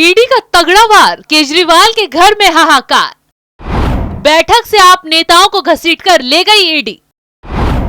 ED का तगड़ा वार, केजरीवाल के घर में हाहाकार। बैठक से आप नेताओं को घसीटकर ले गई ईडी।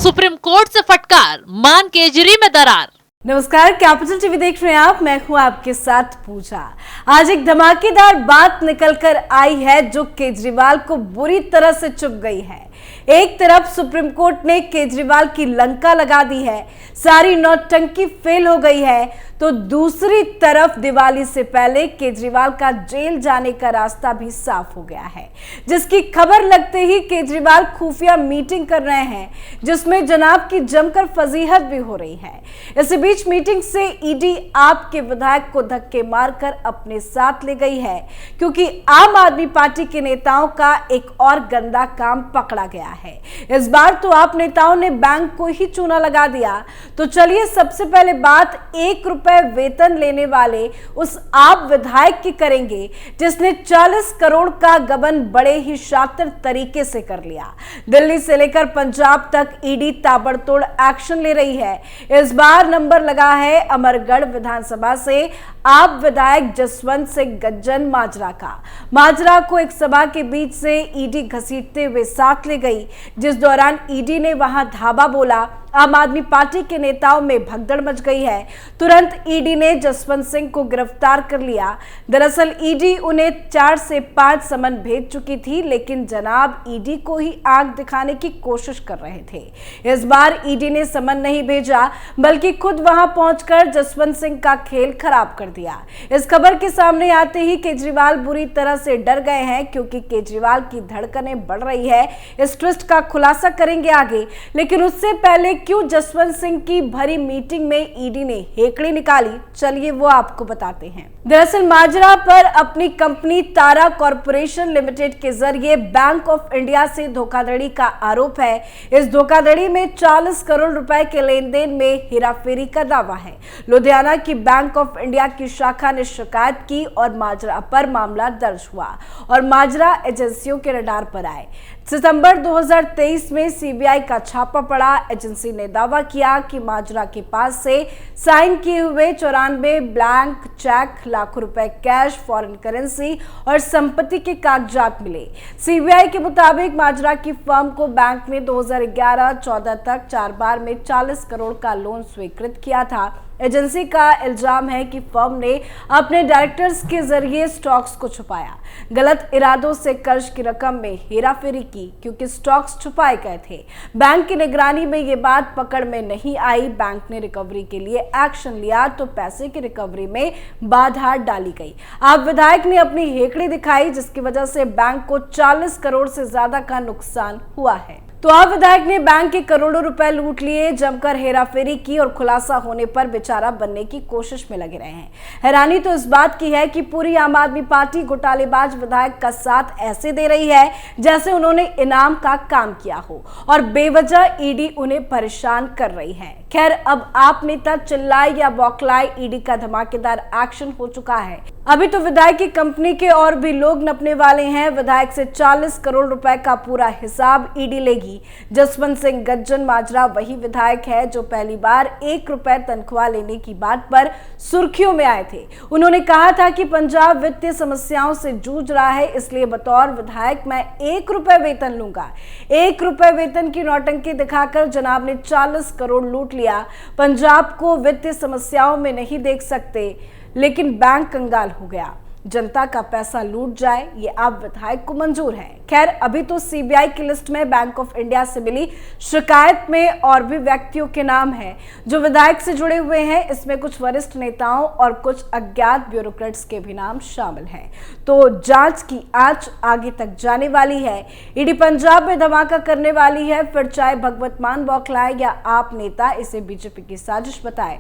सुप्रीम कोर्ट से फटकार, मान केजरी में दरार। नमस्कार, कैपिटल टीवी देख रहे हैं आप। मैं हूं आपके साथ पूजा। आज एक धमाकेदार बात निकलकर आई है जो केजरीवाल को बुरी तरह से चुभ गई है। एक तरफ सुप्रीम कोर्ट ने केजरीवाल की लंका लगा दी है, सारी नौटंकी फेल हो गई है, तो दूसरी तरफ दिवाली से पहले केजरीवाल का जेल जाने का रास्ता भी साफ हो गया है, जिसकी खबर लगते ही केजरीवाल खुफिया मीटिंग कर रहे हैं, जिसमें जनाब की जमकर फजीहत भी हो रही है। इसी बीच मीटिंग से ईडी आपके विधायक को धक्के मारकर अपने साथ ले गई है, क्योंकि आम आदमी पार्टी के नेताओं का एक और गंदा काम पकड़ा गया है। इस बार तो आप नेताओं ने बैंक को ही चूना लगा दिया। तो चलिए सबसे पहले बात ₹1 वेतन लेने वाले उस आप विधायक की करेंगे, जिसने 40 करोड़ का गबन बड़े ही शातिर तरीके से कर लिया। दिल्ली से लेकर पंजाब तक ईडी ताबड़तोड़ एक्शन ले रही है। इस बार नंबर लगा है अमरगढ़ विधानसभा से आप विधायक जसवंत सिंह गज्जन माजरा का। माजरा को एक सभा के बीच से ईडी घसीटते हुए साथ ले गई, जिस दौरान ईडी ने वहां धाबा बोला। आम आदमी पार्टी के नेताओं में भगदड़ मच गई है। तुरंत ईडी ने जसवंत सिंह को गिरफ्तार कर लिया। दरअसल ईडी उन्हें 4 से 5 समन भेज चुकी थी, लेकिन जनाब ईडी को ही आंख दिखाने की कोशिश कर रहे थे। इस बार ईडी ने समन नहीं भेजा, बल्कि खुद वहां पहुंचकर जसवंत सिंह का खेल खराब कर दिया। इस खबर के सामने आते ही केजरीवाल बुरी तरह से डर गए हैं, क्योंकि केजरीवाल की धड़कनें बढ़ रही है। इस ट्विस्ट का खुलासा करेंगे आगे, लेकिन उससे पहले क्यों जसवंत सिंह की भरी मीटिंग में ईडी ने हेकड़ी निकाली, चलिए वो आपको बताते हैं। दरअसल माजरा पर अपनी कंपनी तारा कॉर्पोरेशन लिमिटेड के जरिए बैंक ऑफ इंडिया से धोखाधड़ी का आरोप है। इस धोखाधड़ी में 40 करोड़ रुपए के लेन देन में हेराफेरी का दावा है। लुधियाना की बैंक ऑफ इंडिया की शाखा ने शिकायत की और माजरा पर मामला दर्ज हुआ और माजरा एजेंसियों के रडार पर आए। सितंबर 2023 में सीबीआई का छापा पड़ा। एजेंसी ने दावा किया कि माजरा के पास से साइन किए हुए 94 ब्लैंक चेक, लाखों रुपए कैश, फॉरेन करेंसी और संपत्ति के कागजात मिले। सीबीआई के मुताबिक माजरा की फर्म को बैंक ने 2011-14 तक 4 बार में 40 करोड़ का लोन स्वीकृत किया था। एजेंसी का इल्जाम है कि फर्म ने अपने डायरेक्टर्स के जरिए स्टॉक्स को छुपाया, गलत इरादों से कर्ज की रकम में हेराफेरी की, क्योंकि स्टॉक्स छुपाए गए थे। बैंक की निगरानी में ये बात पकड़ में नहीं आई। बैंक ने रिकवरी के लिए एक्शन लिया तो पैसे की रिकवरी में बाधा डाली गई। आप विधायक ने अपनी हेकड़ी दिखाई, जिसकी वजह से बैंक को 40 करोड़ से ज्यादा का नुकसान हुआ है। तो आप विधायक ने बैंक के करोड़ों रुपए लूट लिए, जमकर हेराफेरी की और खुलासा होने पर बेचारा बनने की कोशिश में लगे रहे हैं। हैरानी तो इस बात की है कि पूरी आम आदमी पार्टी घोटालेबाज विधायक का साथ ऐसे दे रही है जैसे उन्होंने इनाम का काम किया हो, और बेवजह ईडी उन्हें परेशान कर रही है। खैर, अब आप नेता चिल्लाए या बौखलाए, ईडी का धमाकेदार एक्शन हो चुका है। अभी तो विधायक की कंपनी के और भी लोग नपने वाले हैं। विधायक से 40 करोड़ रुपए का पूरा हिसाब ईडी लेगी। जसवंत सिंह गज्जन माजरा वही विधायक है जो पहली बार ₹1 तनख्वाह लेने की बात पर सुर्खियों में आए थे। उन्होंने कहा था कि पंजाब वित्तीय समस्याओं से जूझ रहा है, इसलिए बतौर विधायक मैं ₹1 वेतन लूंगा। ₹1 वेतन की नौटंकी दिखाकर जनाब ने 40 करोड़ लूट लिया। पंजाब को वित्तीय समस्याओं में नहीं देख सकते, लेकिन बैंक कंगाल हो गया। जनता का पैसा लूट जाए, ये आप विधायक को मंजूर है। खैर, अभी तो सीबीआई की लिस्ट में बैंक ऑफ इंडिया से मिली शिकायत में और भी व्यक्तियों के नाम हैं जो विधायक से जुड़े हुए हैं। इसमें कुछ वरिष्ठ नेताओं और कुछ अज्ञात ब्यूरोक्रेट्स के भी नाम शामिल हैं। तो जांच की आंच आगे तक जाने वाली है। ईडी पंजाब में धमाका करने वाली है, फिर चाहे भगवत मान बौखलाए या आप नेता इसे बीजेपी की साजिश बताए।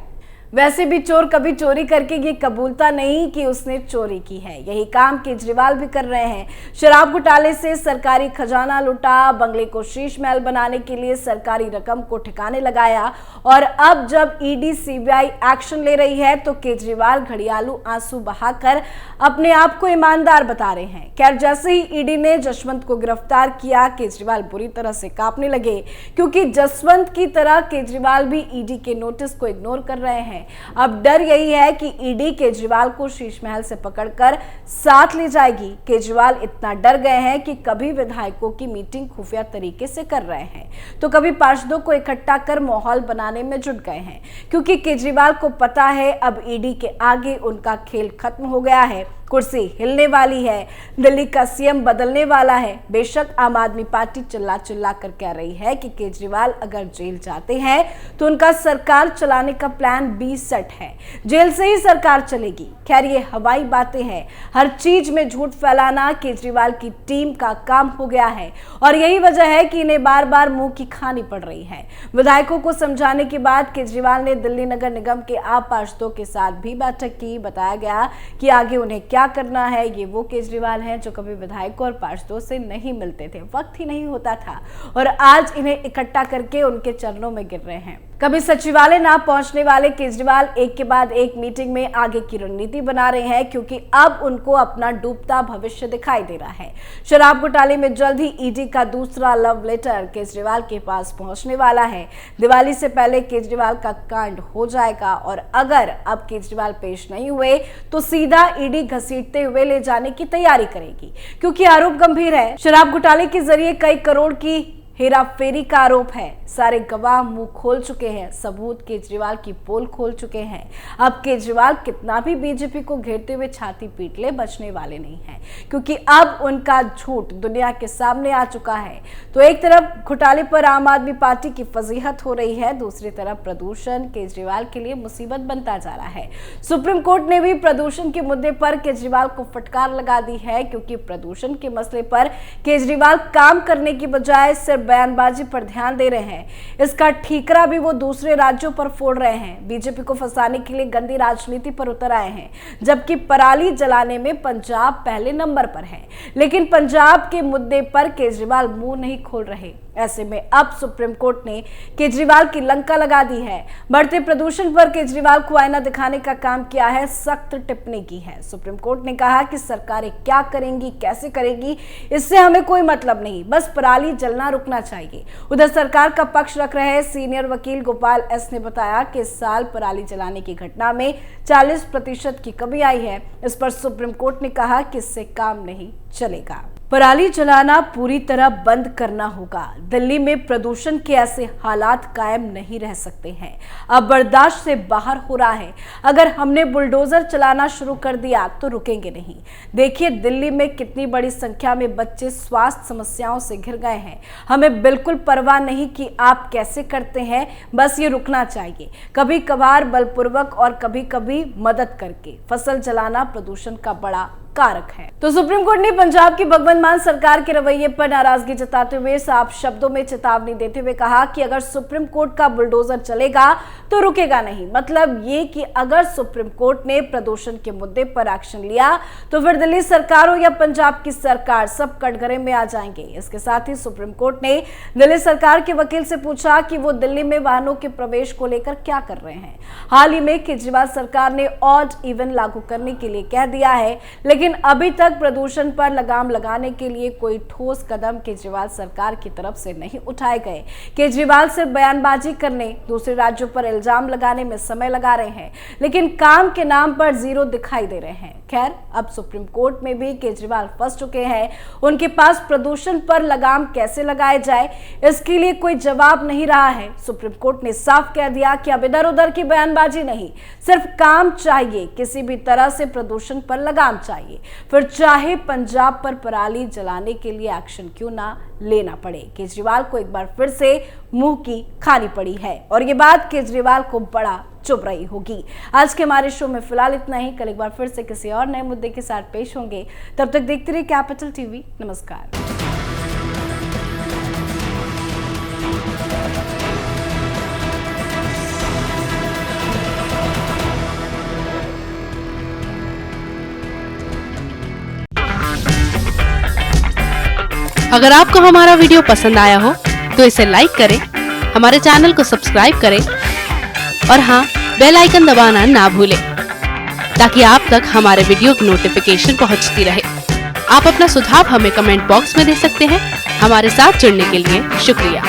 वैसे भी चोर कभी चोरी करके ये कबूलता नहीं कि उसने चोरी की है। यही काम केजरीवाल भी कर रहे हैं। शराब घोटाले से सरकारी खजाना लुटा, बंगले को शीश महल बनाने के लिए सरकारी रकम को ठिकाने लगाया, और अब जब ईडी सीबीआई एक्शन ले रही है तो केजरीवाल घड़ियालू आंसू बहाकर अपने आप को ईमानदार बता रहे हैं। खैर, जैसे ही ईडी ने जसवंत को गिरफ्तार किया, केजरीवाल बुरी तरह से कांपने लगे, क्योंकि जसवंत की तरह केजरीवाल भी ईडी के नोटिस को इग्नोर कर रहे हैं। हैं। अब डर यही है कि ईडी केजरीवाल को शीश महल से पकड़कर साथ ले जाएगी। केजरीवाल इतना डर गए हैं कि कभी विधायकों की मीटिंग खुफिया तरीके से कर रहे हैं तो कभी पार्षदों को इकट्ठा कर माहौल बनाने में जुट गए हैं, क्योंकि केजरीवाल को पता है अब ईडी के आगे उनका खेल खत्म हो गया है। कुर्सी हिलने वाली है, दिल्ली का सीएम बदलने वाला है। बेशक आम आदमी पार्टी चिल्ला चिल्ला कर कह रही है कि केजरीवाल अगर जेल जाते हैं तो उनका सरकार चलाने का प्लान बी सेट है, जेल से ही सरकार चलेगी। खैर ये हवाई बातें हैं, हर चीज में झूठ फैलाना केजरीवाल की टीम का काम हो गया है और यही वजह है कि इन्हें बार बार मुंह की खानी पड़ रही है। विधायकों को समझाने के बाद केजरीवाल ने दिल्ली नगर निगम के आप पार्षदों के साथ भी बैठक की। बताया गया कि आगे उन्हें क्या करना है। ये वो केजरीवाल हैं जो कभी विधायकों और पार्षदों से नहीं मिलते थे, वक्त ही नहीं होता था और आज इन्हें इकट्ठा करके उनके चरणों में गिर रहे हैं। कभी सचिवालय ना पहुंचने वाले केजरीवाल एक के बाद एक मीटिंग में आगे की रणनीति बना रहे हैं, क्योंकि अब उनको अपना डूबता भविष्य दिखाई दे रहा है। शराब घोटाले में जल्द ही ईडी का दूसरा लव लेटर केजरीवाल के पास पहुंचने वाला है। दिवाली से पहले केजरीवाल का कांड हो जाएगा और अगर अब केजरीवाल पेश नहीं हुए तो सीधा ईडी घसीटते हुए ले जाने की तैयारी करेगी, क्योंकि आरोप गंभीर है। शराब घोटाले के जरिए कई करोड़ की हेराफेरी का आरोप है। सारे गवाह मुंह खोल चुके हैं, सबूत केजरीवाल की पोल खोल चुके हैं। अब केजरीवाल कितना भी बीजेपी को घेरते हुए छाती पीट ले, बचने वाले नहीं हैं, क्योंकि अब उनका झूठ दुनिया के सामने आ चुका है। तो एक तरफ घोटाले पर आम आदमी पार्टी की फजीहत हो रही है, दूसरी तरफ प्रदूषण केजरीवाल के लिए मुसीबत बनता जा रहा है। सुप्रीम कोर्ट ने भी प्रदूषण के मुद्दे पर केजरीवाल को फटकार लगा दी है, क्योंकि प्रदूषण के मसले पर केजरीवाल काम करने की बजाय सिर्फ बयानबाजी पर ध्यान दे रहे हैं। इसका ठीकरा भी वो दूसरे राज्यों पर फोड़ रहे हैं। बीजेपी को फंसाने के लिए गंदी राजनीति पर उतर आए हैं, जबकि पराली जलाने में पंजाब पहले नंबर पर है, लेकिन पंजाब के मुद्दे पर केजरीवाल मुंह नहीं खोल रहे। ऐसे में अब सुप्रीम कोर्ट ने केजरीवाल की लंका लगा दी है। बढ़ते प्रदूषण पर केजरीवाल को आईना दिखाने का काम किया है, सख्त टिप्पणी की है। सुप्रीम कोर्ट ने कहा कि सरकारें क्या करेंगी, कैसे करेगी, इससे हमें कोई मतलब नहीं, बस पराली जलना रुकना चाहिए। उधर सरकार का पक्ष रख रहे सीनियर वकील गोपाल एस ने बताया कि इस साल पराली जलाने की घटना में 40% की कमी आई है। इस पर सुप्रीम कोर्ट ने कहा कि इससे काम नहीं चलेगा। पराली जलाना पूरी तरह बंद करना होगा। दिल्ली में प्रदूषण के ऐसे हालात कायम नहीं रह सकते हैं, अब बर्दाश्त से बाहर हो रहा है। अगर हमने बुलडोजर चलाना शुरू कर दिया तो रुकेंगे नहीं। देखिए दिल्ली में कितनी बड़ी संख्या में बच्चे स्वास्थ्य समस्याओं से घिर गए हैं। हमें बिल्कुल परवाह नहीं कि आप कैसे करते हैं, बस ये रुकना चाहिए। कभी कभार बलपूर्वक और कभी कभी मदद करके फसल जलाना प्रदूषण का बड़ा कारक है। तो सुप्रीम कोर्ट ने पंजाब की भगवंत मान सरकार के रवैये पर नाराजगी जताते हुए साफ शब्दों में चेतावनी देते हुए कहा कि अगर सुप्रीम कोर्ट का बुलडोजर चलेगा तो रुकेगा नहीं। मतलब ये कि अगर सुप्रीम कोर्ट ने प्रदूषण के मुद्दे पर एक्शन लिया तो फिर दिल्ली सरकार हो या पंजाब की सरकार, सब कटघरे में आ जाएंगे। इसके साथ ही सुप्रीम कोर्ट ने दिल्ली सरकार के वकील से पूछा कि वो दिल्ली में वाहनों के प्रवेश को लेकर क्या कर रहे हैं। हाल ही में केजरीवाल सरकार ने ऑड इवन लागू करने के लिए कह दिया है, लेकिन अभी तक प्रदूषण पर लगाम लगाने के लिए कोई ठोस कदम केजरीवाल सरकार की तरफ से नहीं उठाए गए। केजरीवाल सिर्फ बयानबाजी करने, दूसरे राज्यों पर इल्जाम लगाने में समय लगा रहे हैं, लेकिन काम के नाम पर जीरो दिखाई दे रहे हैं। खैर अब सुप्रीम कोर्ट में भी केजरीवाल फंस चुके हैं। उनके पास प्रदूषण पर लगाम कैसे लगाए जाए, इसके लिए कोई जवाब नहीं रहा है। सुप्रीम कोर्ट ने साफ कह दिया कि अब इधर उधर की बयानबाजी नहीं, सिर्फ काम चाहिए। किसी भी तरह से प्रदूषण पर लगाम चाहिए, फिर चाहे पंजाब पर पराली जलाने के लिए एक्शन क्यों ना लेना पड़े। केजरीवाल को एक बार फिर से मुंह की खानी पड़ी है और ये बात केजरीवाल को बड़ा चुभ रही होगी। आज के हमारे शो में फिलहाल इतना ही। कल एक बार फिर से किसी और नए मुद्दे के साथ पेश होंगे, तब तक देखते रहिए कैपिटल टीवी। नमस्कार। अगर आपको हमारा वीडियो पसंद आया हो तो इसे लाइक करें, हमारे चैनल को सब्सक्राइब करें और हाँ, बेल आइकन दबाना ना भूलें ताकि आप तक हमारे वीडियो की नोटिफिकेशन पहुंचती रहे। आप अपना सुझाव हमें कमेंट बॉक्स में दे सकते हैं। हमारे साथ जुड़ने के लिए शुक्रिया।